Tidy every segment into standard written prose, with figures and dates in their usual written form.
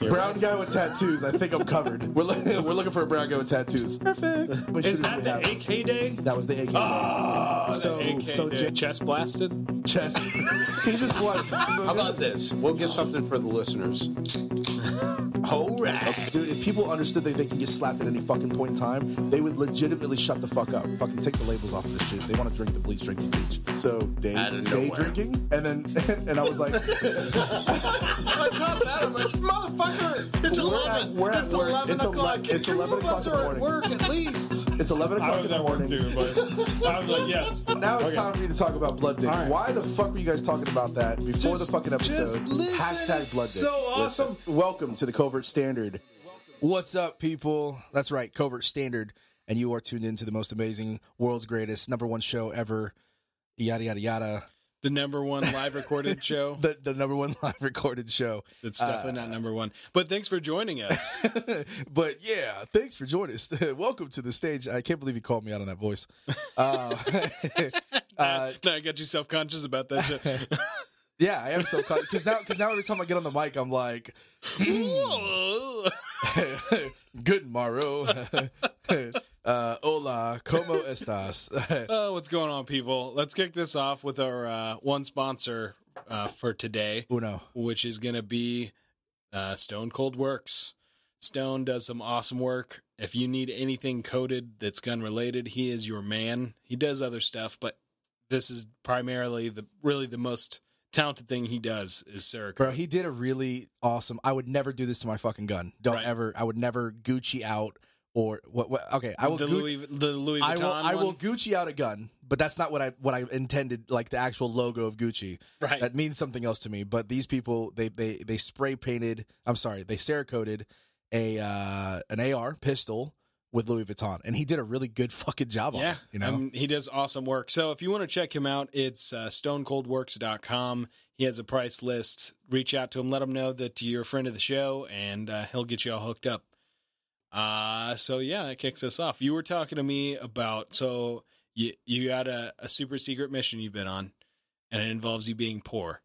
Brown guy with tattoos. I think I'm covered. We're looking for a brown guy with tattoos. Perfect. Is that the AK day? That was the AK day. So chest blasted? Chest. He just what? How about this? We'll give something for the listeners. All right. Dude, if people understood that they can get slapped at any fucking point in time, they would legitimately shut the fuck up. Fucking take the labels off of this shit. If they want to drink the bleach, drink the bleach. So day drinking, and then and I was like, I caught that. I'm like, motherfucker! It's 11. It's 11 o'clock. It's 11 o'clock in the morning. Work at least. It's 11 I o'clock was in the at work morning. too, but I was like, yes. Now it's time for me to talk about blood dick. All right. Why the fuck were you guys talking about that before the fucking episode? Hashtag blood dick. So awesome. Listen, welcome to the Covert Standard. What's up, people? That's right, Covert Standard, and you are tuned into the most amazing, world's greatest, #1 show ever. Yada yada yada. The #1 live recorded show. The #1 live recorded show. It's definitely not #1. But thanks for joining us. But yeah, thanks for joining us. Welcome to the stage. I can't believe you called me out on that voice. Now I got you self-conscious about that shit. Yeah, I am so because now every time I get on the mic, I'm like, good morrow. Hola, ¿cómo estás? Oh, what's going on, people? Let's kick this off with our one sponsor for today, Uno. which is going to be Stone Cold Works. Stone does some awesome work. If you need anything coated that's gun related, he is your man. He does other stuff, but this is primarily the most talented thing he does is Cerakote. Bro, he did a really awesome. I would never do this to my fucking gun. Right. I would never Gucci out or what? Okay, I will. The Louis Vuitton. I will Gucci out a gun, but that's not what I intended. Like the actual logo of Gucci. Right. That means something else to me. But these people, they spray painted. I'm sorry, they Cerakoted an AR pistol with Louis Vuitton, and he did a really good fucking job on it. You know, he does awesome work. So if you want to check him out, it's stonecoldworks.com. He has a price list. Reach out to him, let him know that you're a friend of the show, and he'll get you all hooked up. So yeah, that kicks us off. You were talking to me about, so you got a super secret mission you've been on, and it involves you being poor.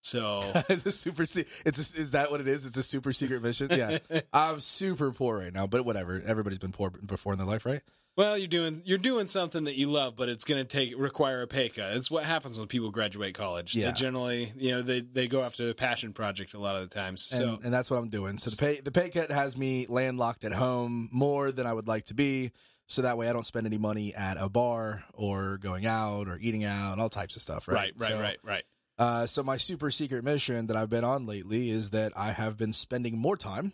So the super is that what it is? It's a super secret mission. Yeah, I'm super poor right now, but whatever. Everybody's been poor before in their life, right? well, you're doing something that you love, but it's going to require a pay cut. It's what happens when people graduate college. Yeah. They generally, they go after the passion project a lot of the times. So And that's what I'm doing. So the pay cut has me landlocked at home more than I would like to be. So that way I don't spend any money at a bar or going out or eating out and all types of stuff. Right. Right. So my super secret mission that I've been on lately is that I have been spending more time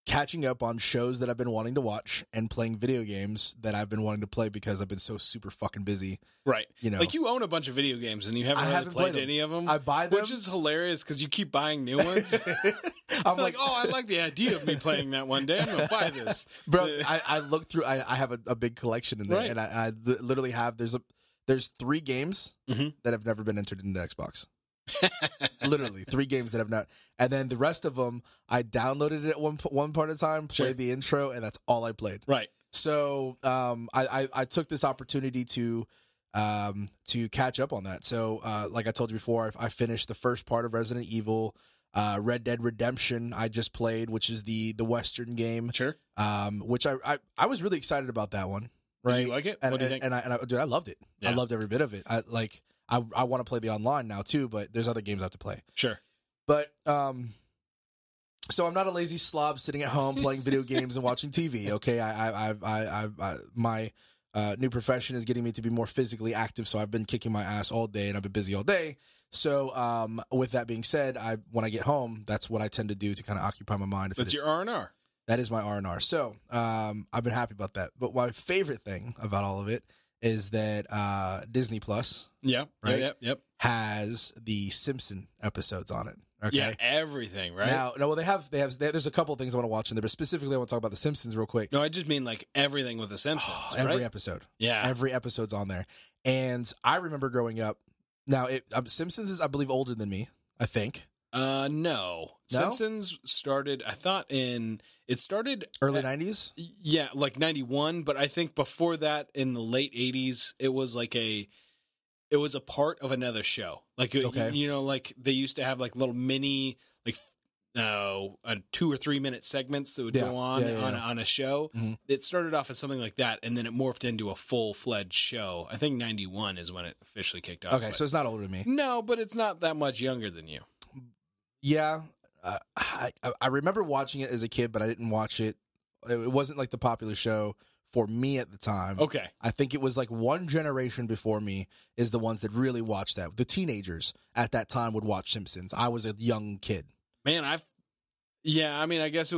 catching up on shows that I've been wanting to watch and playing video games that I've been wanting to play because I've been so super fucking busy. Right. You know, like you own a bunch of video games and you haven't played any of them. I buy them. Which is hilarious because you keep buying new ones. I'm like, oh, I like the idea of me playing that one day. I'm going to buy this. Bro, I look through, I have a big collection in there, Right. and I literally have, there's 3 games Mm-hmm. that have never been entered into Xbox. Literally 3 games that have not, and then the rest of them I downloaded it at one part of the time, played Sure. the intro, and that's all I played. Right. So I took this opportunity to catch up on that. So like I told you before, I finished the first part of Resident Evil. Red Dead Redemption I just played, which is the Western game. Sure. Which I was really excited about that one. Right. Did you like it? And, What do you think? Dude, I loved it. Yeah. I loved every bit of it. I want to play the online now too, but there's other games I have to play. Sure. But so I'm not a lazy slob sitting at home playing video games and watching TV. Okay, my new profession is getting me to be more physically active, so I've been kicking my ass all day and I've been busy all day. So with that being said, when I get home, that's what I tend to do to kind of occupy my mind. That's your R&R. That is my R&R. So I've been happy about that. But my favorite thing about all of it is that Disney Plus, Yeah. Right? Yep. has the Simpson episodes on it. Okay. Yeah, everything, right? Now, no, well, there's a couple of things I want to watch in there, but specifically I want to talk about the Simpsons real quick. No, I just mean like everything with The Simpsons, Every right? episode. Yeah. Every episode's on there. And I remember growing up. Now, Simpsons is, I believe, older than me, I think. No. Simpsons started, I thought it started Early 90s? Yeah, like 91, but I think before that in the late 80s, it was a part of another show. Like, Okay. like they used to have like little mini, like 2 or 3 minute segments that would go on a show. Mm-hmm. It started off as something like that, and then it morphed into a full-fledged show. I think 91 is when it officially kicked off. Okay, so it's not older than me. No, but it's not that much younger than you. Yeah. I remember watching it as a kid, but I didn't watch it. It wasn't like the popular show for me at the time. Okay. I think it was like one generation before me is the ones that really watched that. The teenagers at that time would watch Simpsons. I was a young kid. Man, I guess it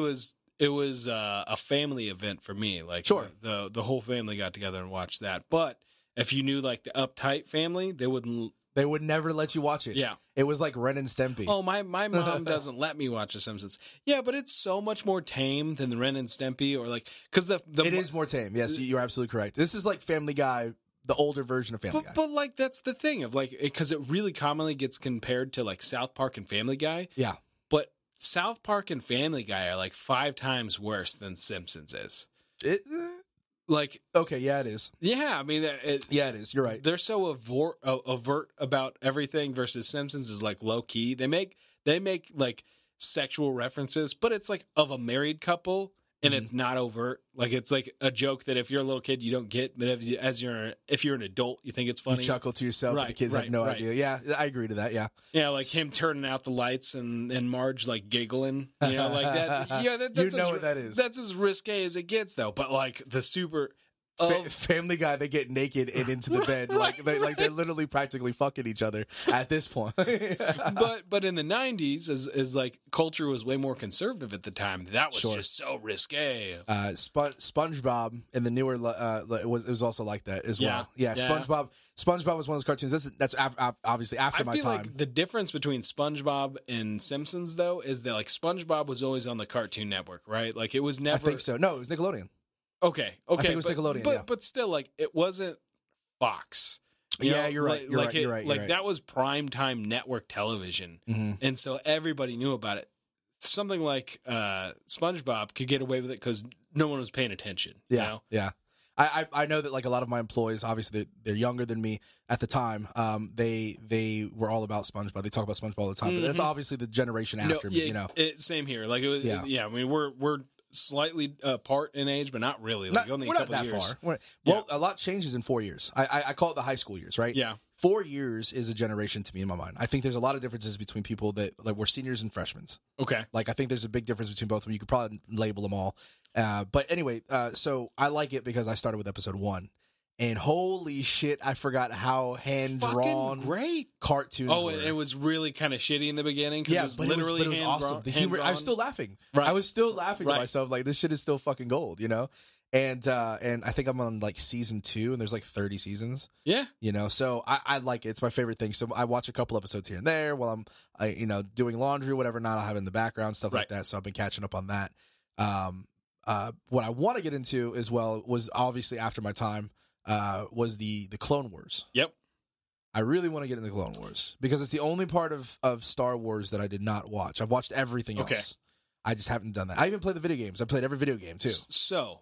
was a family event for me. Like, sure, the whole family got together and watched that. But if you knew like the uptight family, they would never let you watch it. Yeah, it was like Ren and Stimpy. Oh, my mom doesn't let me watch The Simpsons. Yeah, but it's so much more tame than the Ren and Stimpy, or like because it is more tame. Yes, you're absolutely correct. This is like Family Guy. The older version of Family Guy. But like that's the thing of like because it really commonly gets compared to like South Park and Family Guy. Yeah. But South Park and Family Guy are like 5 times worse than Simpsons is. Like okay, yeah, it is. Yeah, I mean, it is. You're right. They're so overt about everything versus Simpsons is like low key. They make like sexual references, but it's like of a married couple, and it's not overt. Like it's like a joke that if you're a little kid you don't get, but if you're an adult you think it's funny. You chuckle to yourself, but the kids have no idea. Yeah, I agree to that. Yeah, like him turning out the lights and Marge like giggling, like that. Yeah, that's what that is. That's as risque as it gets, though. But like the super. Family Guy, they get naked and into the bed, like they're literally practically fucking each other at this point. but in the 90s, as like culture was way more conservative at the time, that was just so risque. SpongeBob in the newer it was also like that as well. Yeah, SpongeBob was one of those cartoons. That's obviously after my time. I feel like the difference between SpongeBob and Simpsons though is that like SpongeBob was always on the Cartoon Network, right? Like it was never. I think so. No, it was Nickelodeon. Okay. I think it was Nickelodeon, but still, like it wasn't Fox. You're right. You're right. Like that was primetime network television, and so everybody knew about it. Something like SpongeBob could get away with it because no one was paying attention. Yeah. I know that like a lot of my employees, obviously they're younger than me at the time. They were all about SpongeBob. They talk about SpongeBob all the time. But that's obviously the generation after me. Same here. Like it was. Yeah. I mean, we're slightly apart in age, but not really. Like only a couple of years. Well, a lot changes in 4 years. I call it the high school years, right? Yeah. 4 years is a generation to me in my mind. I think there's a lot of differences between people that like were seniors and freshmen. Okay. Like I think there's a big difference between both of them. You could probably label them all. But anyway, so I like it because I started with episode 1. And holy shit, I forgot how hand-drawn great cartoons were. And it was really kind of shitty in the beginning. Yeah, but it was awesome. The humor, I was still laughing. Right. I was still laughing to myself, like, this shit is still fucking gold, And I think I'm on, like, season 2, and there's, like, 30 seasons. Yeah. So I like it. It's my favorite thing. So I watch a couple episodes here and there while I'm, doing laundry or whatever, not I'll have in the background, stuff like that. So I've been catching up on that. What I want to get into as well was obviously after my time, was the Clone Wars. Yep. I really want to get into Clone Wars because it's the only part of Star Wars that I did not watch. I've watched everything else. I just haven't done that. I even played the video games. I played every video game too. So,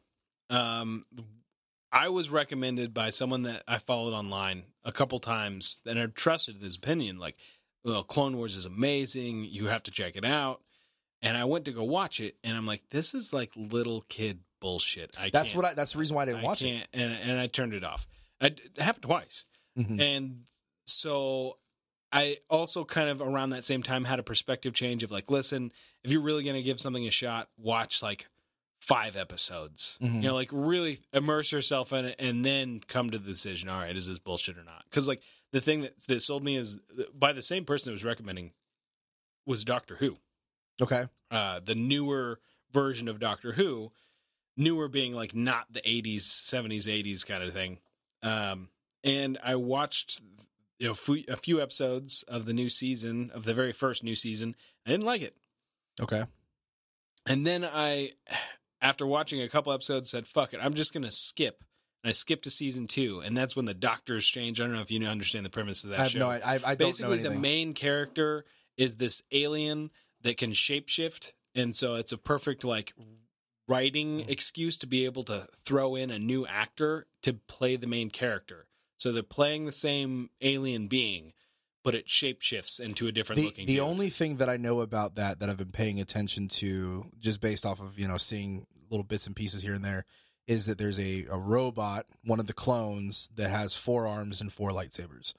I was recommended by someone that I followed online a couple times and I trusted his opinion. Like, well, Clone Wars is amazing. You have to check it out. And I went to go watch it, and I'm like, this is like little kid bullshit. That's the reason why I didn't watch it. And I turned it off. It happened twice. Mm-hmm. And so I also kind of around that same time had a perspective change of like, listen, if you're really going to give something a shot, watch like 5 episodes. Mm-hmm. Like really immerse yourself in it and then come to the decision, all right, is this bullshit or not? Because like the thing that sold me is by the same person that was recommending was Doctor Who. Okay. The newer version of Doctor Who, newer being like not the 80s, 70s, 80s kind of thing. And I watched a few episodes of the new season, of the very first new season. I didn't like it. Okay. And then after watching a couple episodes, said, fuck it, I'm just going to skip. And I skipped to season 2, and that's when the Doctors change. I don't know if you understand the premise of that show. I don't Basically, know anything. The main character is this alien that can shapeshift, and so it's a perfect like writing excuse to be able to throw in a new actor to play the main character. So they're playing the same alien being, but it shapeshifts into a different looking The dude. only thing that I know about that I've been paying attention to, just based off of, seeing little bits and pieces here and there, is that there's a robot, one of the clones, that has 4 arms and 4 lightsabers.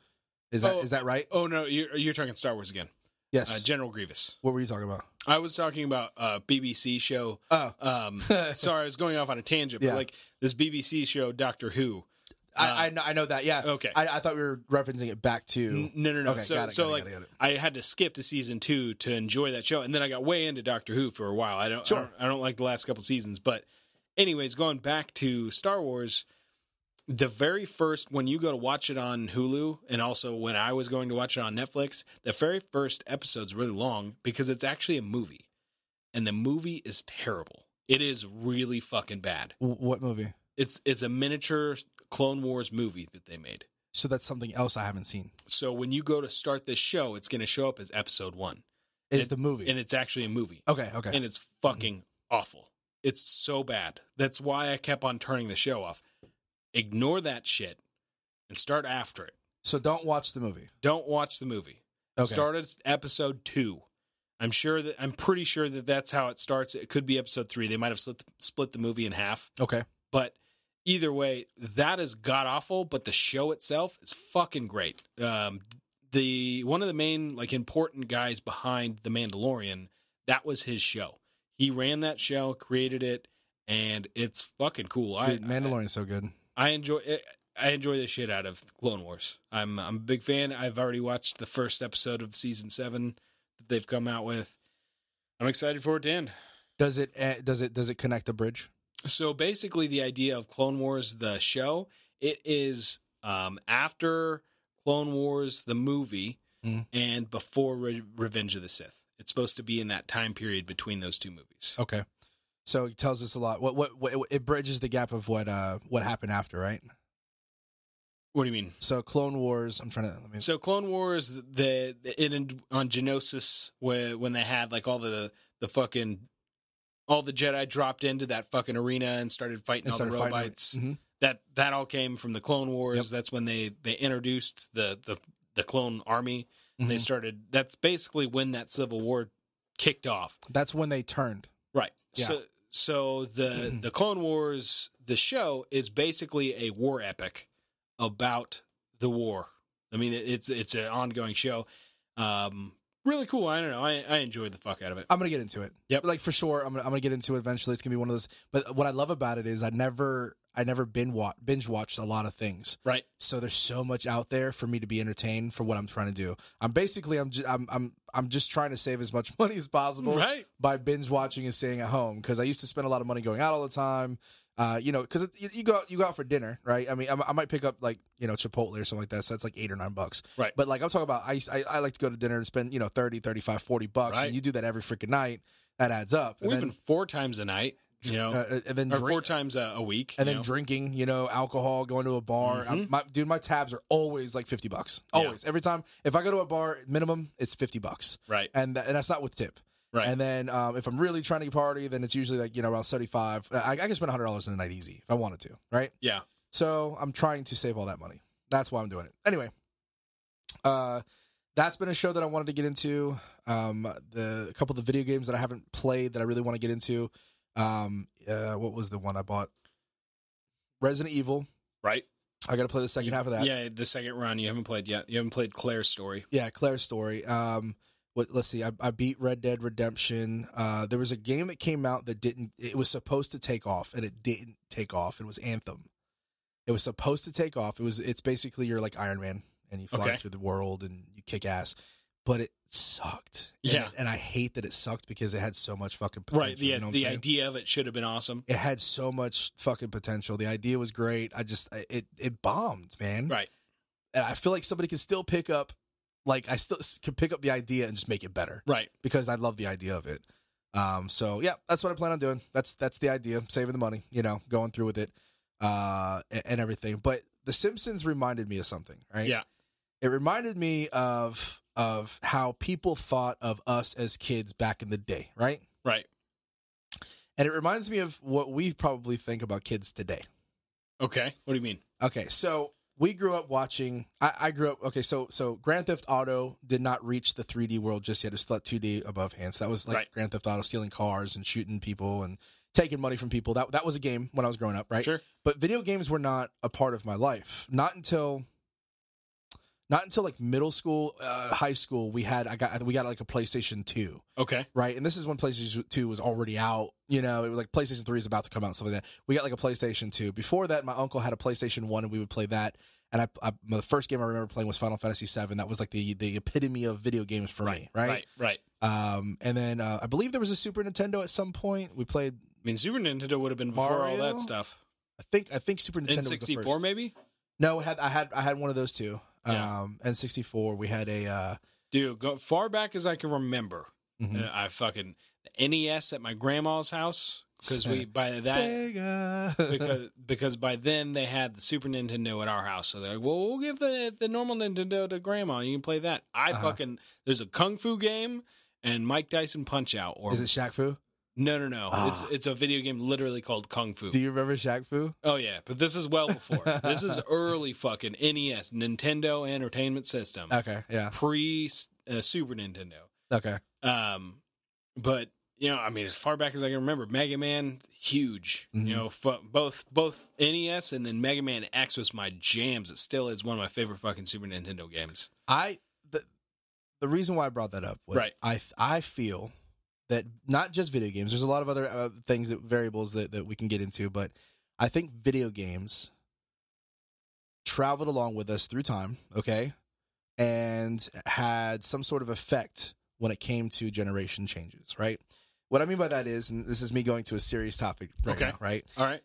Is that right? Oh, no, you're talking Star Wars again. Yes. General Grievous. What were you talking about? I was talking about a BBC show. Oh. Sorry, I was going off on a tangent, but like this BBC show, Doctor Who. I know that, yeah. Okay. I thought we were referencing it back to... No. Okay, got it. I had to skip to season 2 to enjoy that show, and then I got way into Doctor Who for a while. I don't like the last couple seasons, but anyways, going back to Star Wars, the very first, when you go to watch it on Hulu, and also when I was going to watch it on Netflix, the very first episode's really long because it's actually a movie, and the movie is terrible. It is really fucking bad. What movie? It's a miniature Clone Wars movie that they made. So that's something else I haven't seen. So when you go to start this show, it's going to show up as episode 1. Is the movie. And it's actually a movie. Okay. And it's fucking awful. It's so bad. That's why I kept on turning the show off. Ignore that shit and start after it. So don't watch the movie. Don't watch the movie. Okay. Start at episode 2. I'm pretty sure that that's how it starts. It could be episode 3. They might have split the movie in half. Okay. But either way, that is god awful, but the show itself is fucking great. One of the main important guys behind The Mandalorian, that was his show. He ran that show, created it, and it's fucking cool. Dude, Mandalorian's so good. I enjoy it. I enjoy the shit out of Clone Wars. I'm a big fan. I've already watched the first episode of season 7 that they've come out with. I'm excited for it to end. Does it connect the bridge? So basically, the idea of Clone Wars, the show, it is after Clone Wars, the movie, and before Revenge of the Sith. It's supposed to be in that time period between those two movies. Okay, so it tells us a lot. What it bridges the gap of what happened after, right? What do you mean? So Clone Wars. So Clone Wars, on Geonosis, when they had all the fucking. All the Jedi dropped into that fucking arena and started fighting all the robots. Mm-hmm. That all came from the Clone Wars. Yep. That's when they introduced the clone army. Mm-hmm. They started. That's basically when that Civil War kicked off. That's when they turned. Right. Yeah. So the Clone Wars, the show, is basically a war epic about the war. I mean, it's an ongoing show. Really cool. I don't know. I enjoyed the fuck out of it. I'm gonna get into it. Yep. For sure. I'm gonna get into it eventually. It's gonna be one of those. But what I love about it is I never binge watched a lot of things. Right. So there's so much out there for me to be entertained for what I'm trying to do. I'm just trying to save as much money as possible. Right. By binge watching and staying at home, because I used to spend a lot of money going out all the time. Because you go out for dinner, right? I mean, I might pick up Chipotle or something like that. So that's like $8 or $9, right? But I'm talking about I like to go to dinner and spend $30, $35, $40, right. And you do that every freaking night. That adds up. Or even 4 times a night, and then 4 times a week, and then drinking, alcohol, going to a bar. Mm-hmm. My tabs are always like $50, always. Every time if I go to a bar, minimum it's $50, right? And that's not with tip. Right. And then if I'm really trying to party, then it's usually around 75. I can spend $100 in a night easy if I wanted to, right? Yeah. So I'm trying to save all that money. That's why I'm doing it. Anyway, that's been a show that I wanted to get into. A couple of the video games that I haven't played that I really want to get into. What was the one I bought? Resident Evil. Right. I got to play the second half of that. Yeah, the second run you haven't played yet. You haven't played Claire's Story. Yeah, Claire's Story. Let's see. I beat Red Dead Redemption. There was a game that came out that didn't. It was supposed to take off, and it didn't take off. It was Anthem. It was supposed to take off. It's basically you're like Iron Man, and you fly through the world and you kick ass. But it sucked. And I hate that it sucked because it had so much fucking potential. Right. The idea of it should have been awesome. It had so much fucking potential. The idea was great. It bombed, man. Right. And I feel like somebody can still pick up. I still could pick up the idea and just make it better. Right. Because I love the idea of it. So, yeah, that's what I plan on doing. That's the idea. Saving the money, going through with it and everything. But The Simpsons reminded me of something, right? Yeah. It reminded me of how people thought of us as kids back in the day, right? Right. And it reminds me of what we probably think about kids today. Okay. What do you mean? Okay, so we grew up watching. I grew up. Okay, so Grand Theft Auto did not reach the 3D world just yet. It was still at 2D above hand. So that was like Right. Grand Theft Auto, stealing cars and shooting people and taking money from people. That was a game when I was growing up, right? Sure. But video games were not a part of my life. Not until like middle school, high school. We got like a PlayStation 2. Okay. Right, and this is when PlayStation 2 was already out. You know, it was like PlayStation 3 is about to come out and stuff like that. We got like a PlayStation 2. Before that, my uncle had a PlayStation 1, and we would play that. And the first game I remember playing was Final Fantasy 7. That was like the epitome of video games for me, right? Right. And then I believe there was a Super Nintendo at some point. We played. I mean, Super Nintendo would have been before all Mario? that stuff. I think Super Nintendo was the N64 first. maybe? No, I had one of those too. Yeah. N64. We had a. Dude, go far back as I can remember. Mhm. I fucking the NES at my grandma's house because by that Sega. because by then they had the Super Nintendo at our house. So they're like, well, we'll give the normal Nintendo to grandma. You can play that. There's a Kung Fu game and Mike Tyson Punch Out. Or Is it Shaq Fu? No. It's a video game literally called Kung Fu. Do you remember Shaq Fu? Oh yeah, but this is well before. This is early fucking NES, Nintendo Entertainment System. Okay, yeah. Pre Super Nintendo. Okay. But you know, I mean, as far back as I can remember, Mega Man, huge. Mhm. You know, both NES and then Mega Man X was my jams. It still is one of my favorite fucking Super Nintendo games. The reason why I brought that up was Right. I feel that not just video games. There's a lot of other things variables that we can get into, but I think video games traveled along with us through time, okay, and had some sort of effect when it came to generation changes, right? What I mean by that is, and this is me going to a serious topic right now, right? All right.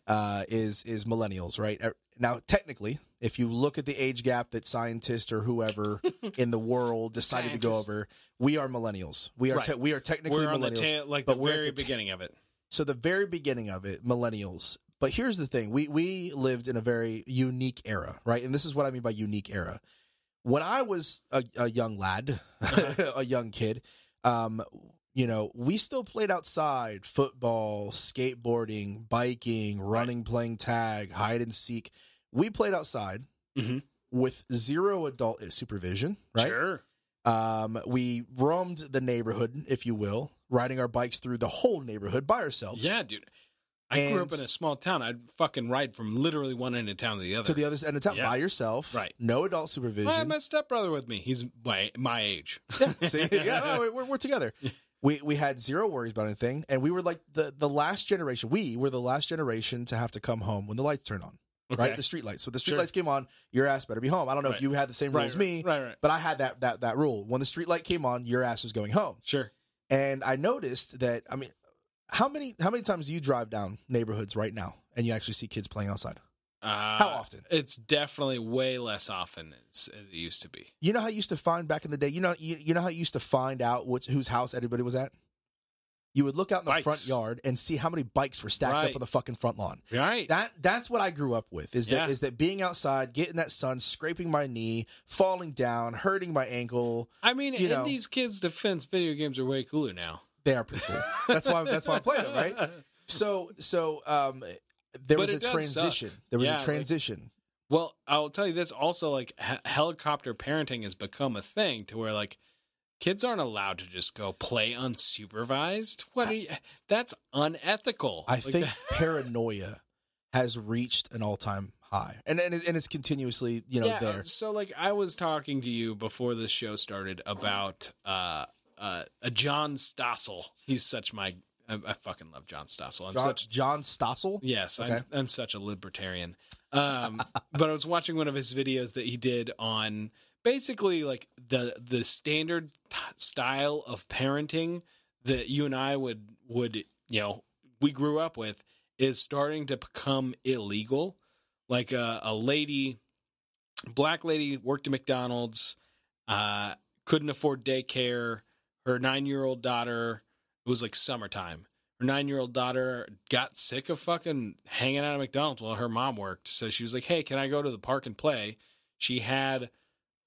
Is millennials, right? Now, technically, if you look at the age gap that scientists or whoever in the world decided to go over, we are millennials. We are Right. we are technically We're on millennials. the but we're at very the beginning of it. So the very beginning of it, millennials. But here's the thing: we lived in a very unique era, right? And this is what I mean by unique era. When I was a young lad, a young kid, you know, we still played outside: football, skateboarding, biking, running, playing tag, hide and seek. We played outside with zero adult supervision, right? Sure. We roamed the neighborhood, if you will, riding our bikes through the whole neighborhood by ourselves. Yeah, dude. I grew up in a small town. I'd fucking ride from literally one end of town to the other. To the other end of town by yourself. Right. No adult supervision. I had my stepbrother with me. He's my age. Yeah. See, we're together. We had zero worries about anything, and we were like the last generation. We were the last generation to have to come home when the lights turn on. Okay. Right, the street lights. So the street lights came on. Your ass better be home. I don't know if you had the same rule as me, right. but I had that rule. When the street light came on, your ass was going home. Sure. And I noticed that. I mean, how many times do you drive down neighborhoods right now and you actually see kids playing outside? How often? It's definitely way less often as it used to be. You know how you used to find back in the day. You know how you used to find out whose house everybody was at. You would look out in the front yard and see how many bikes were stacked up on the fucking front lawn. Right. That's what I grew up with. Is that being outside, getting that sun, scraping my knee, falling down, hurting my ankle. I mean, in these kids' defense, video games are way cooler now. They are pretty cool. That's why I'm playing them, right? So there was a transition. There was a transition. Well, I'll tell you this also, like helicopter parenting has become a thing to where like kids aren't allowed to just go play unsupervised. That's unethical. I think paranoia has reached an all-time high, and it's continuously there. So like I was talking to you before this show started about a John Stossel. He's such my I fucking love John Stossel. John Stossel? Yes, okay. I'm such a libertarian. But I was watching one of his videos that he did on basically like the standard style of parenting that you and I would we grew up with is starting to become illegal. Like a black lady worked at McDonald's, couldn't afford daycare. Her 9-year-old daughter, it was like summertime. Her 9-year-old daughter got sick of fucking hanging out at McDonald's while her mom worked. So she was like, hey, can I go to the park and play? She had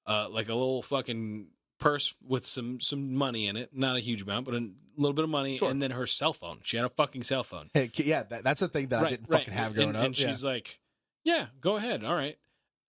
like a little fucking purse with some money in it. Not a huge amount, but a little bit of money. Sure. And then her cell phone. She had a fucking cell phone. Hey, yeah, that's a thing that I didn't fucking have growing up. And she's like, yeah, go ahead. All right.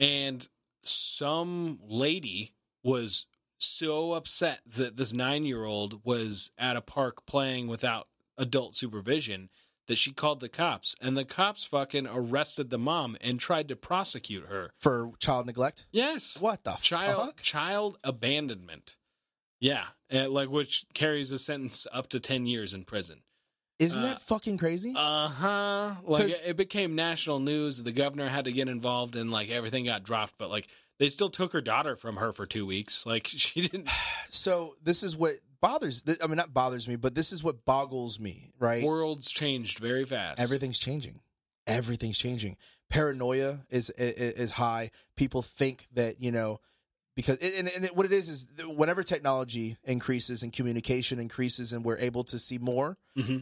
And some lady was so upset that this 9-year-old was at a park playing without adult supervision that she called the cops, and the cops fucking arrested the mom and tried to prosecute her For child neglect? Yes. What the fuck? Child abandonment. Yeah, like which carries a sentence up to 10 years in prison. Isn't that fucking crazy? Like it became national news. The governor had to get involved, and like everything got dropped. But like they still took her daughter from her for 2 weeks. Like she didn't. So this is what bothers. I mean, not bothers me, but this is what boggles me. Right? World's changed very fast. Everything's changing. Everything's changing. Paranoia is high. People think that, you know, because what it is whenever technology increases and communication increases and we're able to see more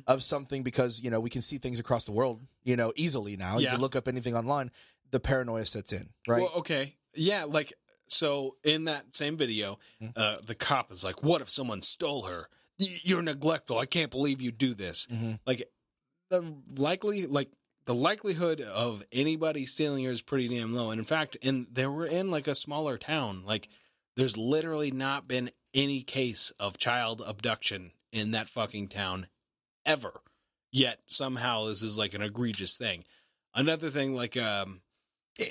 of something because, you know, we can see things across the world, you know, easily now. You can look up anything online. The paranoia sets in, right? Well, okay. Yeah, like, so in that same video, the cop is like, what if someone stole her? You're neglectful. I can't believe you do this. Like, the likelihood of anybody stealing her is pretty damn low. And in fact, they were in like a smaller town. Like, there's literally not been any case of child abduction in that fucking town ever. Yet somehow this is like an egregious thing. Another thing, like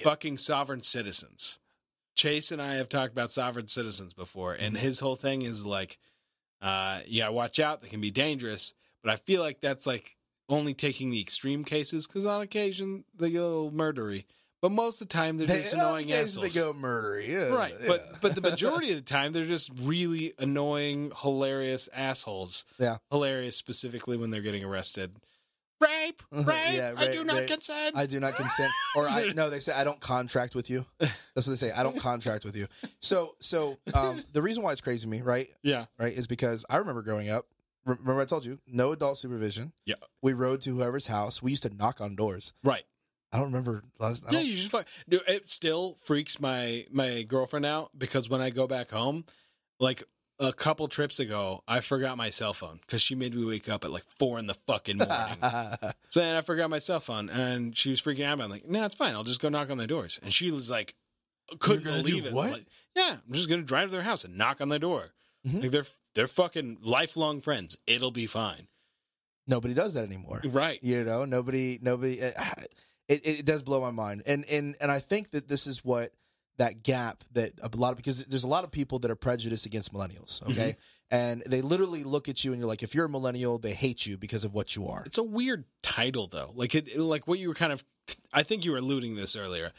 fucking sovereign citizens. Chase and I have talked about sovereign citizens before, and his whole thing is like, yeah, watch out, they can be dangerous. But I feel like that's like only taking the extreme cases, because on occasion they get a little murdery. But most of the time they're just annoying assholes. They go murdery, yeah, right? Yeah. But the majority of the time they're just really annoying, hilarious assholes. Yeah, hilarious specifically when they're getting arrested. Rape, yeah, I do not consent. I do not consent. Or no, they say I don't contract with you. That's what they say. I don't contract with you. So the reason why it's crazy to me, right? Yeah, right, is because I remember growing up. Remember I told you, no adult supervision. Yeah, we rode to whoever's house. We used to knock on doors. Right. I don't remember. You just fuck. Dude, it still freaks my girlfriend out because when I go back home, like a couple trips ago, I forgot my cell phone because she made me wake up at like 4 in the fucking morning. So then I forgot my cell phone and she was freaking out. I'm like, no, it's fine. I'll just go knock on their doors. And she was like, couldn't believe it. What? Like, yeah, I'm just gonna drive to their house and knock on their door. Like they're fucking lifelong friends. It'll be fine. Nobody does that anymore, right? You know, nobody. It does blow my mind, and I think that this is what that gap that a lot of, because there's a lot of people that are prejudiced against millennials, okay, and they literally look at you and you're like, if you're a millennial, they hate you because of what you are. It's a weird title though, like like what you were kind of, I think you were alluding this earlier.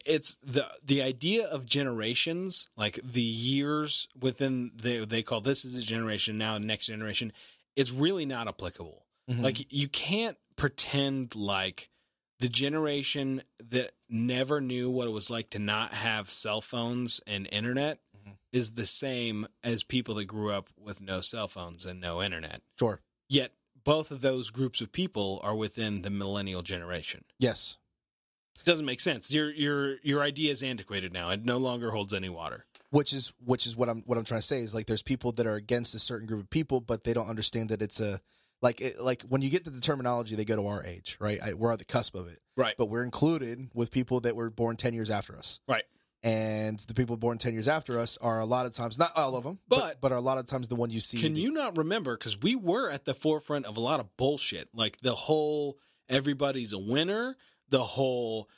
It's the idea of generations, like the years within they call this is a generation now, next generation. It's really not applicable. Like you can't pretend like the generation that never knew what it was like to not have cell phones and internet is the same as people that grew up with no cell phones and no internet. Sure. Yet both of those groups of people are within the millennial generation. Yes. Doesn't make sense. Your idea is antiquated now. It no longer holds any water. Which is what I'm trying to say is like there's people that are against a certain group of people, but they don't understand that it's a like when you get to the terminology, they go to our age, right? We're at the cusp of it, right? But we're included with people that were born 10 years after us, right? And the people born 10 years after us are a lot of times, not all of them, but are a lot of times the one you see. Can you not remember? Because we were at the forefront of a lot of bullshit, like the whole everybody's a winner, the whole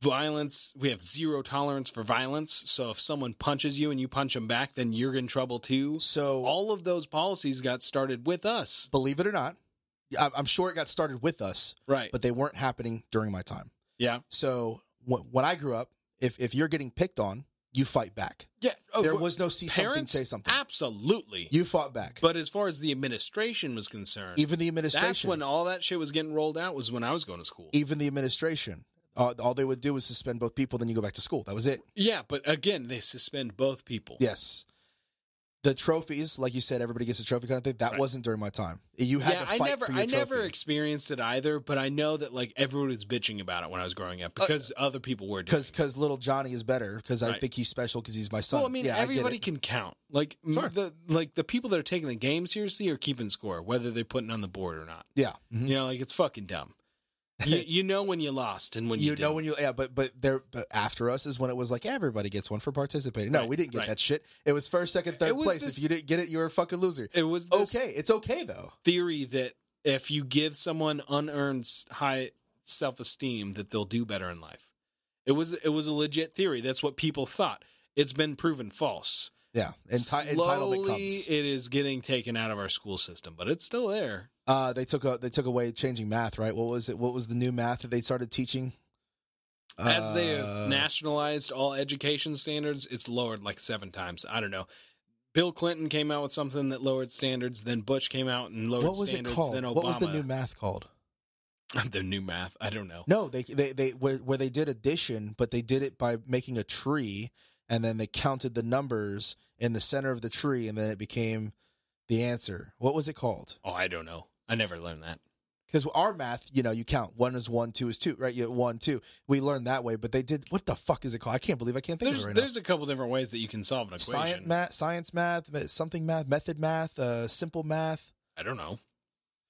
violence. We have zero tolerance for violence. So if someone punches you and you punch them back, then you're in trouble too. So all of those policies got started with us. Believe it or not, I'm sure it got started with us, right? But they weren't happening during my time. Yeah. So when I grew up, if you're getting picked on, you fight back. Yeah. There was no see parents, something, say something. Absolutely. You fought back. But as far as the administration was concerned, even the administration, that's when all that shit was getting rolled out, was when I was going to school. Even the administration. All they would do was suspend both people, then you go back to school. That was it. Yeah, but again, they suspend both people. Yes. The trophies, like you said, everybody gets a trophy kind of thing. That wasn't during my time. You had to fight for your trophy. I never experienced it either, but I know that like everyone was bitching about it when I was growing up because other people were doing it. Because little Johnny is better because I think he's special because he's my son. Well, I mean, everybody can count. Like the people that are taking the game seriously are keeping score, whether they're putting it on the board or not. Yeah. You know, like it's fucking dumb. You know when you lost and when you know didn't. when you but after us is when it was like everybody gets one for participating. No, Right, we didn't get right. that shit. It was first, second, third was place. this- If you didn't get it, you were a fucking loser. It was this Okay, it's okay though. theory that if you give someone unearned high self-esteem, that they'll do better in life. It was a legit theory. That's what people thought. It's been proven false. Yeah, entitlement Slowly, comes. it is getting taken out of our school system, but it's still there. They took away changing math, right? What was it? What was the new math that they started teaching? As they have nationalized all education standards, it's lowered like 7 times. I don't know. Bill Clinton came out with something that lowered standards. Then Bush came out and lowered What was standards. it called? Then Obama. What was the new math called? The new math? I don't know. No, they where they did addition, but they did it by making a tree, and then they counted the numbers in the center of the tree, and then it became the answer. What was it called? Oh, I don't know. I never learned that. Because our math, you count. 1 is 1, 2 is 2, right? You have 1, 2. We learned that way, but they did. What the fuck is it called? I can't believe I can't think of it right now. There's a couple different ways that you can solve an equation. Science math, something math, method math, simple math. I don't know.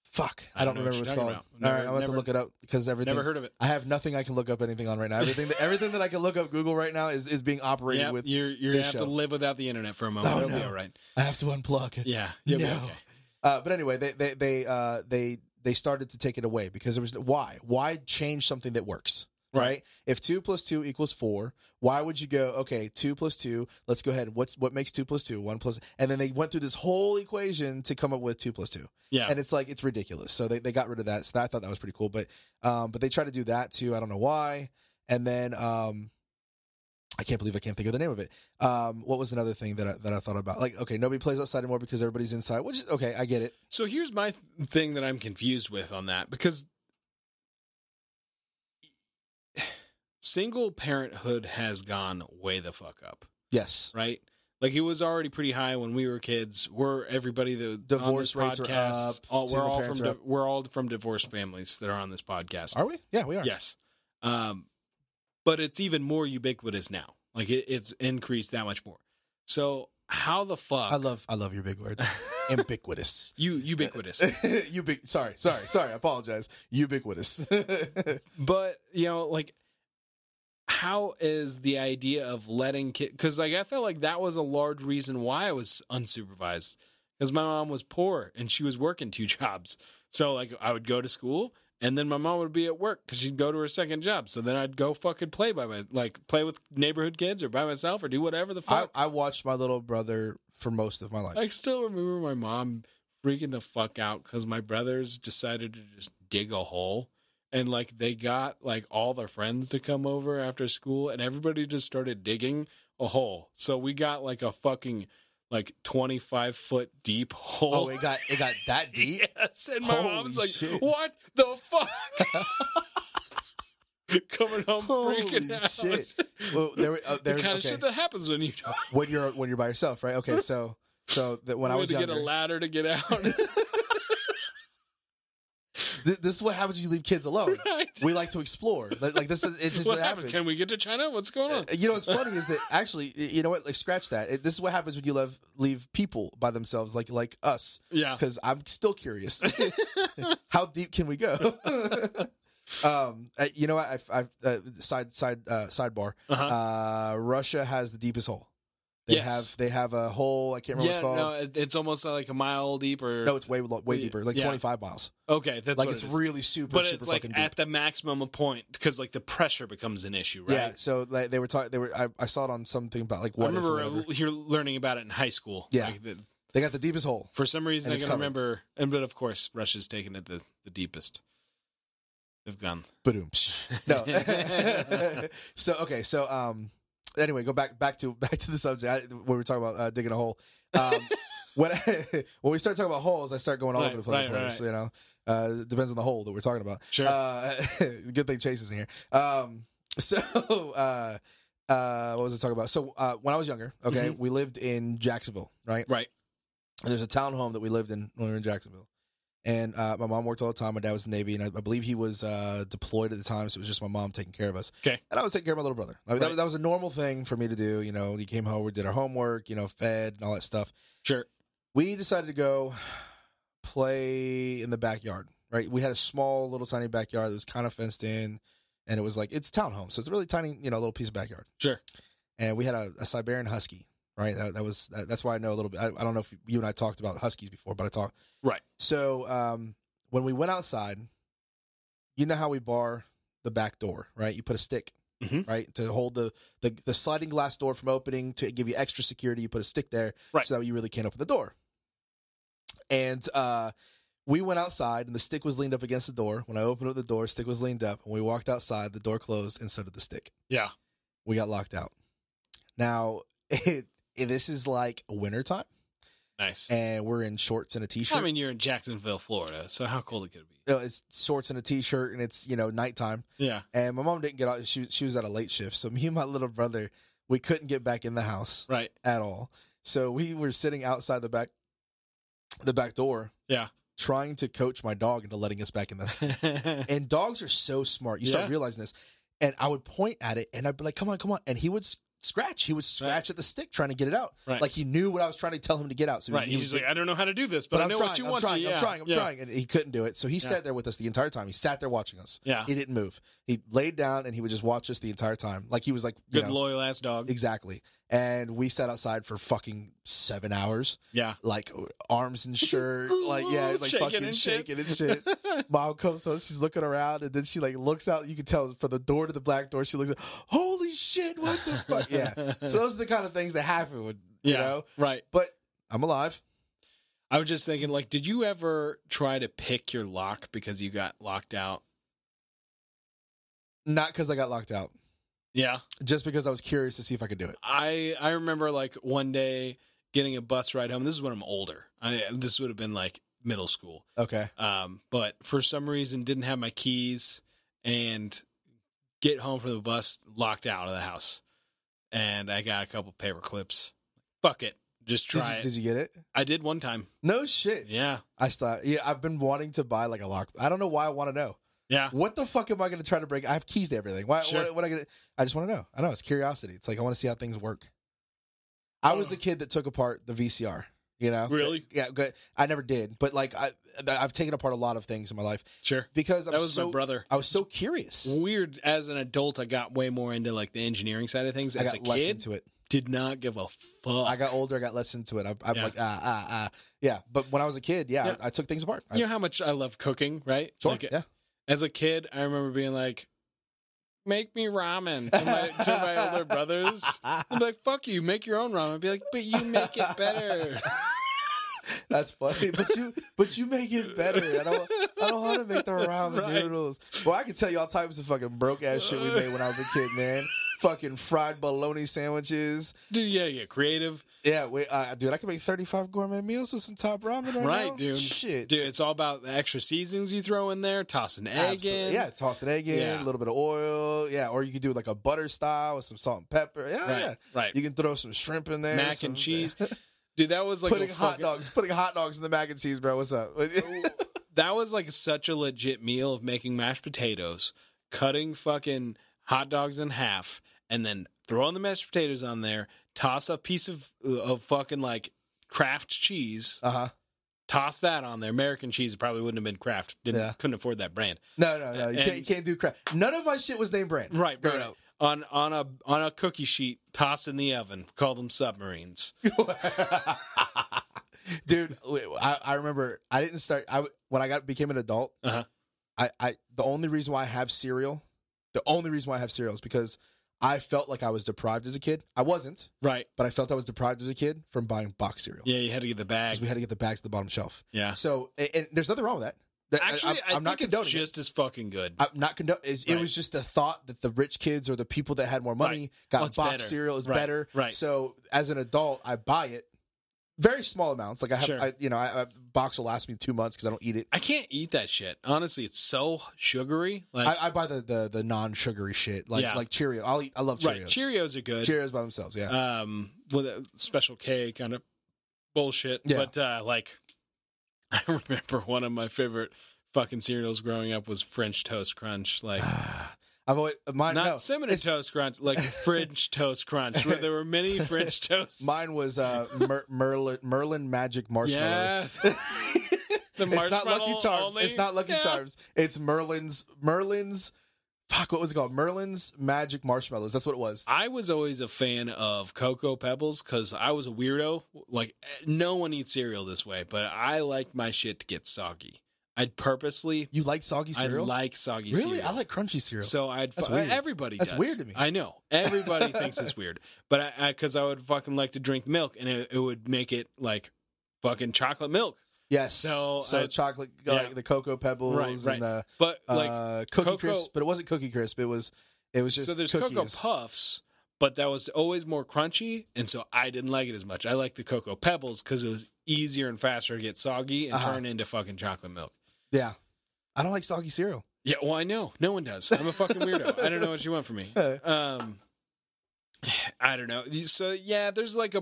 Fuck, I I don't don't know remember what what you're it's called. talking about. All right, I'm going to look it up because everything. Never heard of it. I have nothing I can look up anything on right now. Everything that I can look up Google right now is being operated Yeah, with. you're gonna this have to show. live without the internet for a moment. Oh, It'll be no. all right. I have to unplug. Yeah, you'll be No. okay. But anyway, they started to take it away because there was why change something that works, right? If 2 + 2 = 4, why would you go, okay, 2 + 2, let's go ahead. What makes 2 + 2? 1 + and then they went through this whole equation to come up with 2 + 2. Yeah, And it's like it's ridiculous. So they got rid of that. So I thought that was pretty cool. But they tried to do that too. I don't know why. And then I can't believe I can't think of the name of it. What was another thing that I thought about? Like, okay, nobody plays outside anymore because everybody's inside. Which is okay, I get it. So here's my thing that I'm confused with on that, because single parenthood has gone way the fuck up, Yes. right? Like it was already pretty high when we were kids. We're everybody that Divorce on this rates are podcast, up, single parents are up. we're all from divorced families that are on this podcast. Are we? Yeah, we are. Yes. But it's even more ubiquitous now. Like it's increased that much more. So how the fuck? I love your big words. Ubiquitous. Ubiquitous. Sorry. I apologize. Ubiquitous. But, like, how is the idea of letting kids... Because, like, I felt like that was a large reason why I was unsupervised. Because my mom was poor, and she was working 2 jobs. So, like, I would go to school, and then my mom would be at work because she'd go to her second job. So then I'd go fucking play play with neighborhood kids or by myself or do whatever the fuck. I watched my little brother for most of my life. I still remember my mom freaking the fuck out because my brothers decided to just dig a hole. And, like, they got, like, all their friends to come over after school, and everybody just started digging a hole. So we got, like, a fucking, like, 25-foot deep hole. Oh, it got that deep? Yes, and my Holy mom's like, shit. what the fuck? Coming home freaking Holy out. shit. Well, The there's kind of shit that happens when you when you're by yourself, right? Okay, so that when I was to younger, get a ladder to get out. this is what happens when you leave kids alone. Right. We like to explore. Like this is it just What happens. happens? Can we get to China? What's going on? You know what's funny is that actually, you know what? Like scratch that. This is what happens when you leave people by themselves, like us. Yeah. Because I'm still curious. How deep can we go? You know what? Sidebar. Russia has the deepest hole. They have a hole. I can't remember what it's called. No, it's almost like a mile deep, or No, it's way deeper, like 25 miles. Okay, that's Like what it's it is. really super, But super it's like fucking deep. at the maximum point because like the pressure becomes an issue, right? Yeah. So like they were talking. I saw it on something about like what I remember if or whatever. you're learning about it in high school. Yeah. Like They got the deepest hole. for some reason, And I it's can covered. remember, but of course, Russia's taken it the deepest. They've gone. Boom. No. So okay. So anyway, go back to the subject when we were talking about digging a hole. When we start talking about holes, I start going all over the place. Right. You know, it depends on the hole that we're talking about. Sure. Good thing Chase is in here. So what was I talking about? So when I was younger, okay, we lived in Jacksonville, right? Right. And there's a townhome that we lived in when we were in Jacksonville. And my mom worked all the time. My dad was in the Navy, and I believe he was deployed at the time, so it was just my mom taking care of us. Okay. And I was taking care of my little brother. I mean, Right. that was a normal thing for me to do. You know, he came home, we did our homework, fed and all that stuff. Sure. We decided to go play in the backyard, right? We had a small little tiny backyard that was kind of fenced in, and it was like, it's a townhome, so it's a really tiny, little piece of backyard. Sure. And we had a Siberian Husky, right? That's why I know a little bit. I don't know if you and I talked about Huskies before, but I talked. Right. So when we went outside, you know how we bar the back door, right? You put a stick, right, to hold the sliding glass door from opening to give you extra security. You put a stick there, right, so that you really can't open the door. And we went outside, and the stick was leaned up against the door. When I opened up the door, stick was leaned up. When we walked outside, the door closed, and so did the stick. Yeah. We got locked out. Now, this is like wintertime. Nice. And we're in shorts and a t-shirt. I mean, you're in Jacksonville, Florida, so how cold it could be? It's shorts and a t-shirt, and it's, nighttime. Yeah. And my mom didn't get out. She was at a late shift. So me and my little brother, we couldn't get back in the house. Right. At all. So we were sitting outside the back door. Yeah. Trying to coach my dog into letting us back in the And dogs are so smart. You start realizing this. And I would point at it, and I'd be like, come on. And he would scratch. He would scratch at the stick trying to get it out. Right. Like he knew what I was trying to tell him to get out. So he was like, I don't know how to do this, but I know what you want to. I'm trying. And he couldn't do it. So he sat there with us the entire time. He sat there watching us. Yeah. He didn't move. He laid down, and he would just watch us the entire time. Like he was like, good loyal ass dog. Exactly. And we sat outside for fucking 7 hours. Yeah. Like arms and shirt. Like, yeah, like fucking shaking and shit. Mom comes home, she's looking around, and then she like looks out. You can tell from the door to the black door, she looks at, holy shit, what the fuck? Yeah. So those are the kind of things that happen with, you know? Right. But I'm alive. I was just thinking, like, did you ever try to pick your lock because you got locked out? Not because I got locked out. Yeah. Just because I was curious to see if I could do it. I remember like one day getting a bus ride home. This is when I'm older. This would have been like middle school. Okay. But for some reason didn't have my keys and get home from the bus locked out of the house. And I got a couple paper clips. Fuck it. Just try it. Did you get it? I did one time. No shit. Yeah. I've been wanting to buy like a lock. I don't know why I want to know. Yeah. What the fuck am I going to try to break? I have keys to everything. Why? Sure. What I going to? I just want to know. I know it's curiosity. It's like I want to see how things work. I was the kid that took apart the VCR. You know? Really? Yeah. Good. I never did, but like I've taken apart a lot of things in my life. Sure. Because that was my brother. I was so curious. Weird. As an adult, I got way more into like the engineering side of things. As I got a kid, less into it. Did not give a fuck. I got older, I got less into it. I'm like, yeah. But when I was a kid, I took things apart. You know how much I love cooking, right? Sure, like, yeah. As a kid, I remember being like, make me ramen to my older brothers. I'd be like, fuck you, make your own ramen. I'd be like, but you make it better. That's funny, but you make it better. I don't want to make the ramen noodles. Well, I can tell you all types of fucking broke ass shit we made when I was a kid, man. Fucking fried bologna sandwiches. Dude, yeah, creative. Yeah, dude, I can make 35 gourmet meals with some top ramen right now. Dude. Shit. Dude, it's all about the extra seasonings you throw in there. Toss an egg in. Yeah, toss an egg in, a little bit of oil. Yeah, or you can do like a butter style with some salt and pepper. Yeah. Right. You can throw some shrimp in there. Mac and cheese. Dude, that was like putting hot dogs in the mac and cheese, bro. What's up? That was like such a legit meal of making mashed potatoes, cutting fucking hot dogs in half, and then throwing the mashed potatoes on there, toss a piece of fucking like Kraft cheese. Toss that on there. American cheese probably wouldn't have been Kraft. Couldn't afford that brand. No. You can't do Kraft. None of my shit was named brand. Right. On a cookie sheet, toss in the oven. Call them submarines. Dude, I remember I didn't start. When I became an adult. The only reason why I have cereal, is because I felt like I was deprived as a kid. I wasn't. Right. But I felt I was deprived as a kid from buying box cereal. Yeah, you had to get the bag. Because we had to get the bags to the bottom shelf. Yeah. So, and there's nothing wrong with that. Actually, I'm not condoning it's just as fucking good. I'm not condoning it. It was just the thought that the rich kids or the people that had more money got box cereal is better. Right. So as an adult, I buy it. Very small amounts. Like I have, a box will last me 2 months because I don't eat it. I can't eat that shit. Honestly, it's so sugary. Like I buy the non-sugary shit, like Cheerios. I love Cheerios. Right, Cheerios are good. Cheerios by themselves, yeah. With a Special K kind of bullshit. Yeah. But like, I remember one of my favorite fucking cereals growing up was French Toast Crunch. Like. I've always Cinnamon Toast Crunch, like French Toast Crunch, where there were many French toasts. Mine was Merlin Magic Marshmallow. Yeah. The It's not Lucky marshmallow Charms. only? It's not Lucky Yeah. Charms. It's Merlin's. Fuck, what was it called? Merlin's Magic Marshmallows. That's what it was. I was always a fan of Cocoa Pebbles because I was a weirdo. Like, no one eats cereal this way, but I like my shit to get soggy. I'd purposely. You like soggy cereal? I like soggy really? cereal. I like crunchy cereal. So That's weird. Everybody That's does. weird to me. I know. Everybody thinks it's weird. But because I would fucking like to drink milk, and it would make it like fucking chocolate milk. Yes. So chocolate, yeah. like the Cocoa Pebbles Right. and the But like Cookie Cocoa- Crisp. But it wasn't Cookie Crisp. It was just so there's cookies. Cocoa Puffs, but that was always more crunchy, and so I didn't like it as much. I like the Cocoa Pebbles because it was easier and faster to get soggy and turn into fucking chocolate milk. Yeah. I don't like soggy cereal. Yeah, well, I know. No one does. I'm a fucking weirdo. I don't know what you want from me. I don't know. So yeah, there's like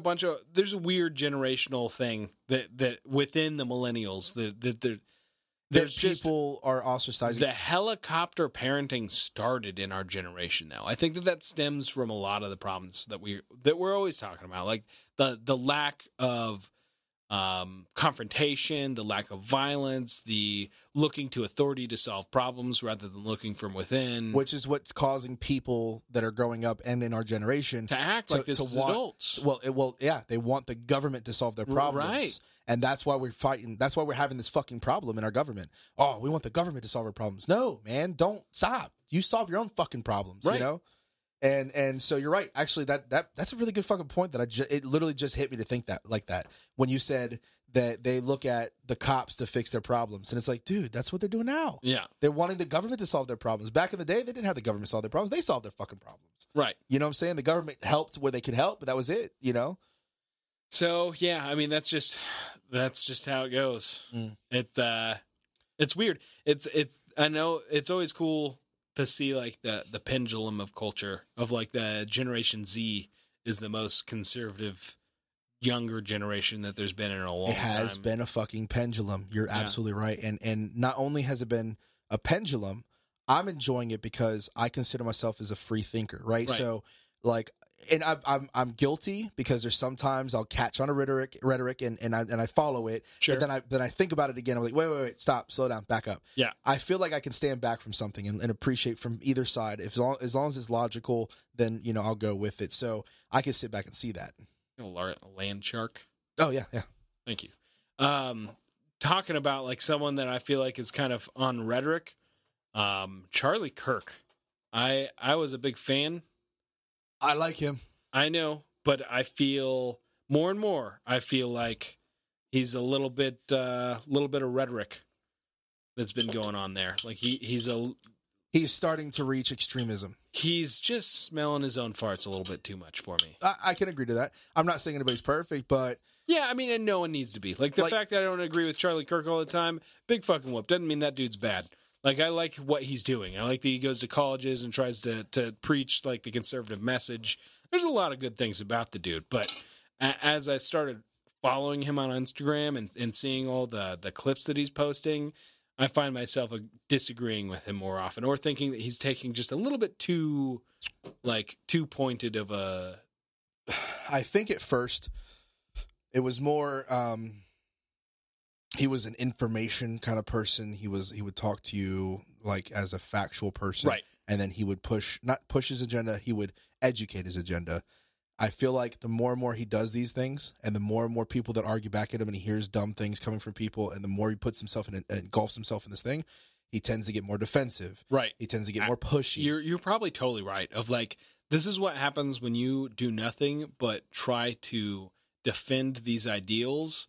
there's a weird generational thing that within the millennials there's people are ostracizing. The helicopter parenting started in our generation now. I think that stems from a lot of the problems that we're always talking about, like the lack of confrontation, the lack of violence, the looking to authority to solve problems rather than looking from within, which is what's causing people that are growing up and in our generation to act like this as adults. Yeah, they want the government to solve their problems. Right. And that's why we're fighting. That's why we're having this fucking problem in our government. Oh, we want the government to solve our problems. No, man, don't stop. You solve your own fucking problems, right. You know? And so you're right. Actually, that's a really good fucking point that it literally just hit me to think that like that when you said that they look at the cops to fix their problems. And it's like, dude, that's what they're doing now. Yeah. They're wanting the government to solve their problems. Back in the day, they didn't have the government solve their problems. They solved their fucking problems. Right. You know what I'm saying? The government helped where they could help, but that was it, you know? So, yeah, I mean, that's just how it goes. It's weird. I know it's always cool to see like the pendulum of culture of like the Generation Z is the most conservative younger generation that there's been in a long time. It has been a fucking pendulum. You're absolutely right. And not only has it been a pendulum, I'm enjoying it because I consider myself as a free thinker, right? So like, and I'm guilty because there's sometimes I'll catch on a rhetoric and I follow it. Sure. But then I think about it again. I'm like, wait, stop, slow down, back up. Yeah. I feel like I can stand back from something and appreciate from either side. As long as it's logical, then I'll go with it. So I can sit back and see that. A land shark. Oh yeah. Thank you. Talking about like someone that I feel like is kind of on rhetoric, Charlie Kirk. I was a big fan. I like him. I know, but I feel more and more. I feel like he's a little bit of rhetoric that's been going on there. Like he's starting to reach extremism. He's just smelling his own farts a little bit too much for me. I can agree to that. I'm not saying anybody's perfect, but yeah, I mean, and no one needs to be. Like the fact that I don't agree with Charlie Kirk all the time, big fucking whoop. Doesn't mean that dude's bad. Like, I like what he's doing. I like that he goes to colleges and tries to preach, like, the conservative message. There's a lot of good things about the dude. But as I started following him on Instagram and seeing all the clips that he's posting, I find myself disagreeing with him more often or thinking that he's taking just a little bit too pointed of a... I think at first it was more... he was an information kind of person. He would talk to you like as a factual person. Right. And then he would not push his agenda, he would educate his agenda. I feel like the more and more he does these things and the more and more people that argue back at him and he hears dumb things coming from people and the more he puts himself in engulfs himself in this thing, he tends to get more defensive. Right. He tends to get more pushy. You're probably totally right. Of like, this is what happens when you do nothing but try to defend these ideals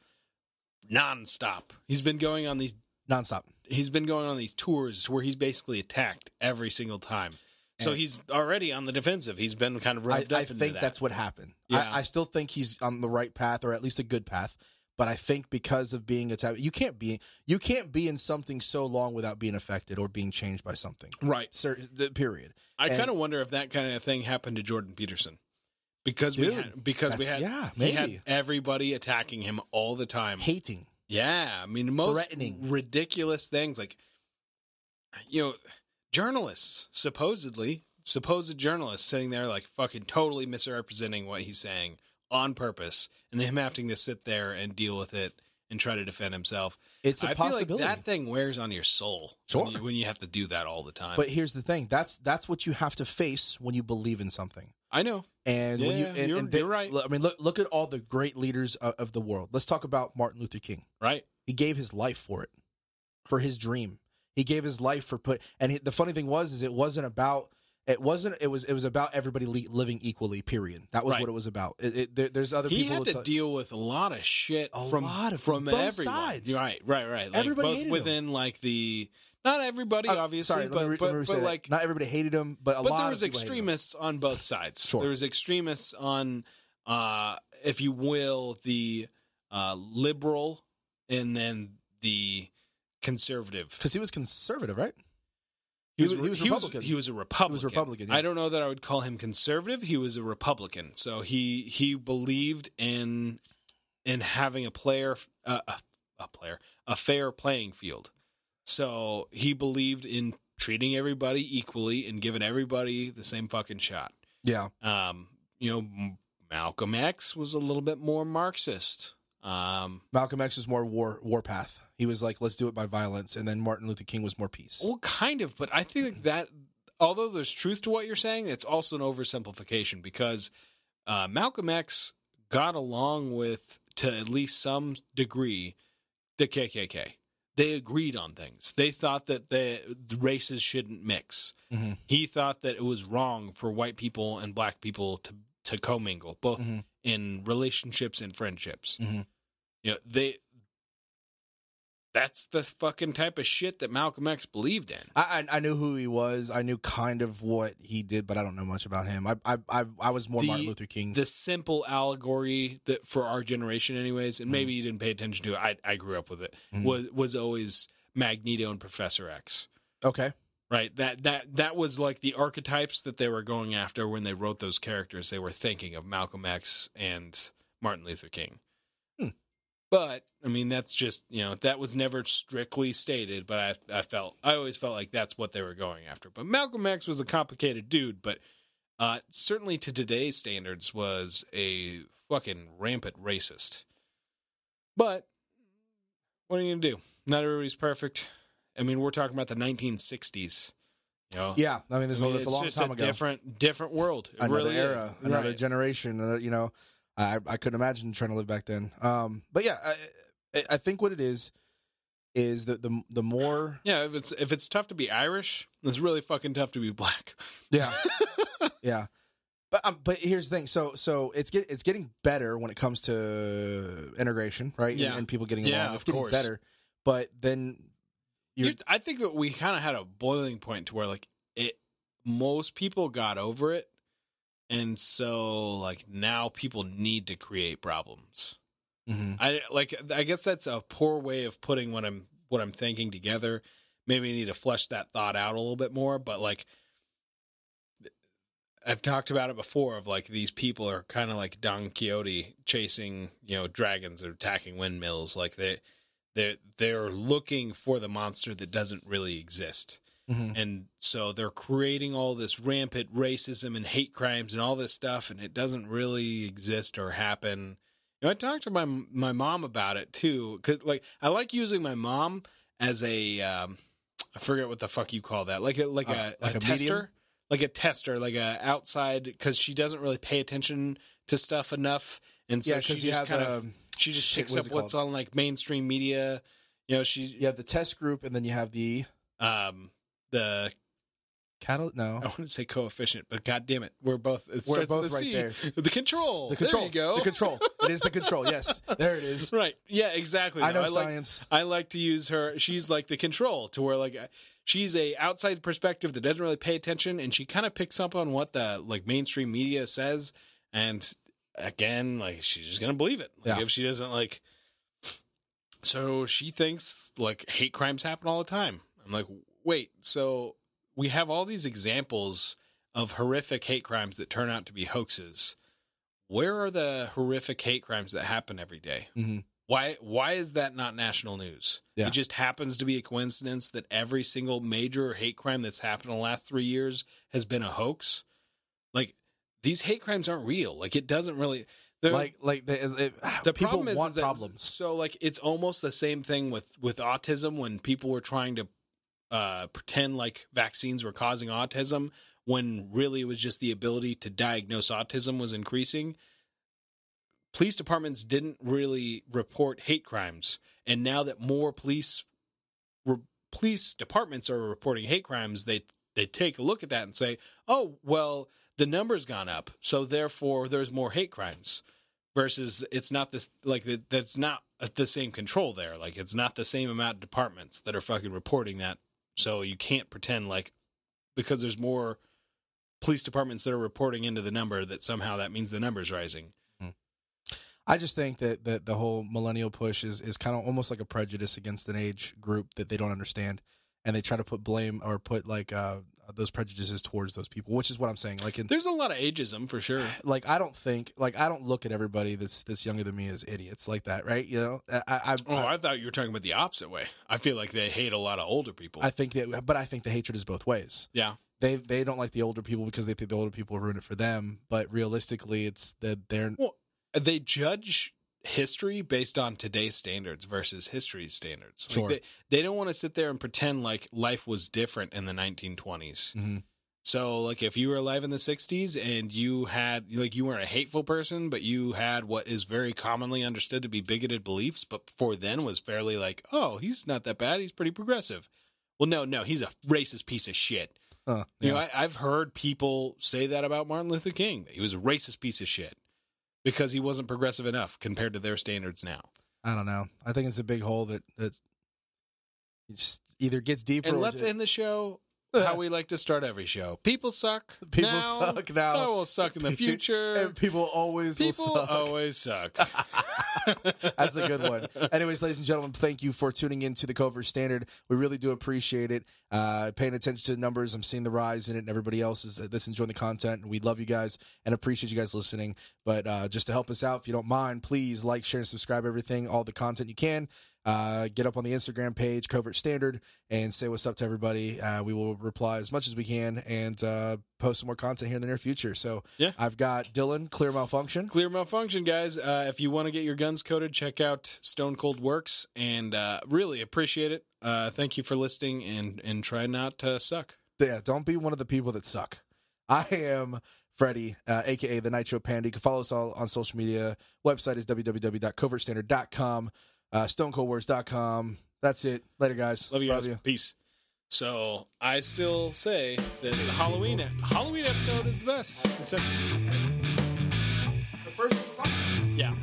nonstop. He's been going on these tours where he's basically attacked every single time. So he's already on the defensive. He's been kind of revved up into that. I think that's what happened. Yeah. I still think he's on the right path, or at least a good path. But I think because of being attacked, you can't be in something so long without being affected or being changed by something. Right. Period. I kind of wonder if that kind of thing happened to Jordan Peterson. Because we had everybody attacking him all the time. Hating. Yeah. I mean, most threatening. Ridiculous things like, journalists, supposed journalists sitting there like fucking totally misrepresenting what he's saying on purpose and him having to sit there and deal with it and try to defend himself. It's a I possibility. feel like that thing wears on your soul. Sure. When you have to do that all the time. But here's the thing. That's what you have to face when you believe in something. I know. And when you're right. I mean, look at all the great leaders of the world. Let's talk about Martin Luther King. Right. He gave his life for it, for his dream. He gave his life for the funny thing was it was about everybody living equally. Period. That was what it was about. There's other he people. He had to deal with a lot of shit from both everyone. sides. Right. Like everybody hated within him. like the. Not everybody, obviously, but like not everybody hated him, but a lot. But there was extremists on both sides. Sure, there was extremists on, if you will, the liberal, and then the conservative. Because he was conservative, right? He was Republican. He was a Republican. He was Republican. Yeah. I don't know that I would call him conservative. He was a Republican, so he believed in having a fair playing field. So he believed in treating everybody equally and giving everybody the same fucking shot. Yeah. Malcolm X was a little bit more Marxist. Malcolm X was more warpath. He was like, let's do it by violence. And then Martin Luther King was more peace. Well, kind of. But I think that, although there's truth to what you're saying, it's also an oversimplification because Malcolm X got along with, to at least some degree, the KKK. They agreed on things. They thought that the races shouldn't mix. Mm-hmm. He thought that it was wrong for white people and black people to commingle, both in relationships and friendships. Mm-hmm. That's the fucking type of shit that Malcolm X believed in. I knew who he was. I knew kind of what he did, but I don't know much about him. I was more Martin Luther King. The simple allegory that for our generation, anyways, and maybe you didn't pay attention to it. I grew up with it. Was always Magneto and Professor X. Okay, right. That was like the archetypes that they were going after when they wrote those characters. They were thinking of Malcolm X and Martin Luther King. But I mean, that's just that was never strictly stated. But I always felt like that's what they were going after. But Malcolm X was a complicated dude, but certainly to today's standards was a fucking rampant racist. But what are you gonna do? Not everybody's perfect. I mean, we're talking about the 1960s. Yeah, I mean, it's a long time ago. Different world. It another really era, is. another Right. generation. I couldn't imagine trying to live back then. But yeah, I think what it is that the more if it's tough to be Irish, it's really fucking tough to be black. Yeah, yeah. But here's the thing. So it's getting better when it comes to integration, right? Yeah. And people getting along. Yeah, It's of getting course. better. But then I think that we kind of had a boiling point to where like most people got over it. And so, like, now people need to create problems. Mm-hmm. I guess that's a poor way of putting what I'm thinking together. Maybe I need to flesh that thought out a little bit more. But like, I've talked about it before. Of like, these people are kind of like Don Quixote chasing dragons or attacking windmills. Like they're looking for the monster that doesn't really exist. Mm-hmm. And so they're creating all this rampant racism and hate crimes and all this stuff, and it doesn't really exist or happen. I talked to my mom about it too, because like I like using my mom as a I forget what the fuck you call that, like a tester, medium? like a tester, like a outside, because she doesn't really pay attention to stuff enough, and so she just kind of picks up what's on like mainstream media. You have the test group, and then you have the no. I want to say coefficient, but god damn it, we're both right there. The control. The control. There you go. The control. It is the control. Yes, there it is. Right. Yeah. Exactly. I know science. I like to use her. She's like the control, to where like she's a outside perspective that doesn't really pay attention, and she kind of picks up on what the like mainstream media says, and again, like she's just gonna believe it. Like if she doesn't like, so she thinks like hate crimes happen all the time. I'm like, wait, so we have all these examples of horrific hate crimes that turn out to be hoaxes. Where are the horrific hate crimes that happen every day? Mm-hmm. Why is that not national news? Yeah. It just happens to be a coincidence that every single major hate crime that's happened in the last 3 years has been a hoax. Like, these hate crimes aren't real. Like, it doesn't really... The people problem is want that, problems. So like it's almost the same thing with autism when people were trying to pretend like vaccines were causing autism when really it was just the ability to diagnose autism was increasing. Police departments didn't really report hate crimes, and now that more police departments are reporting hate crimes, they take a look at that and say, oh well, the number's gone up, so therefore there's more hate crimes. Versus it's not this, like, that's not the same control there. Like, it's not the same amount of departments that are fucking reporting that. So you can't pretend like because there's more police departments that are reporting into the number that somehow that means the number's rising. I just think that the whole millennial push is kind of almost like a prejudice against an age group that they don't understand. And they try to put blame or put like those prejudices towards those people, which is what I'm saying. Like, there's a lot of ageism for sure. Like, I don't look at everybody that's younger than me as idiots like that, right? You know, I thought you were talking about the opposite way. I feel like they hate a lot of older people. I think but I think the hatred is both ways. Yeah, they don't like the older people because they think the older people will ruin it for them. But realistically, it's that they judge history based on today's standards versus history's standards. Sure. Like they don't want to sit there and pretend like life was different in the 1920s. Mm-hmm. So, like, if you were alive in the 60s and you had, like, you weren't a hateful person, but you had what is very commonly understood to be bigoted beliefs, but before then was fairly like, oh, he's not that bad, he's pretty progressive. Well, no, he's a racist piece of shit. Yeah. You know, I've heard people say that about Martin Luther King. He was a racist piece of shit because he wasn't progressive enough compared to their standards now. I don't know. I think it's a big hole that just either gets deeper. And let's end the show how we like to start every show. People suck. People suck now. They will suck in the future. And people always will suck. Always suck. That's a good one. Anyways, ladies and gentlemen, thank you for tuning in to the Covert Standard. We really do appreciate it. Paying attention to the numbers. I'm seeing the rise in it, and everybody else that's enjoying the content. And we love you guys and appreciate you guys listening. But just to help us out, if you don't mind, please like, share, and subscribe everything, all the content you can. Get up on the Instagram page, Covert Standard, and say what's up to everybody. We will reply as much as we can and post some more content here in the near future. So yeah. I've got Dillon, Clear Malfunction. Clear Malfunction, guys. If you want to get your guns coated, check out Stone Cold Works, and really appreciate it. Thank you for listening, and try not to suck. Yeah, don't be one of the people that suck. I am Freddy, a.k.a. the Nitro Panda. You can follow us all on social media. Website is www.covertstandard.com. StoneColdWorks.com. That's it. Later, guys. Love you guys. Peace. So I still say that the Halloween episode is the best in Simpsons. The first one? Yeah.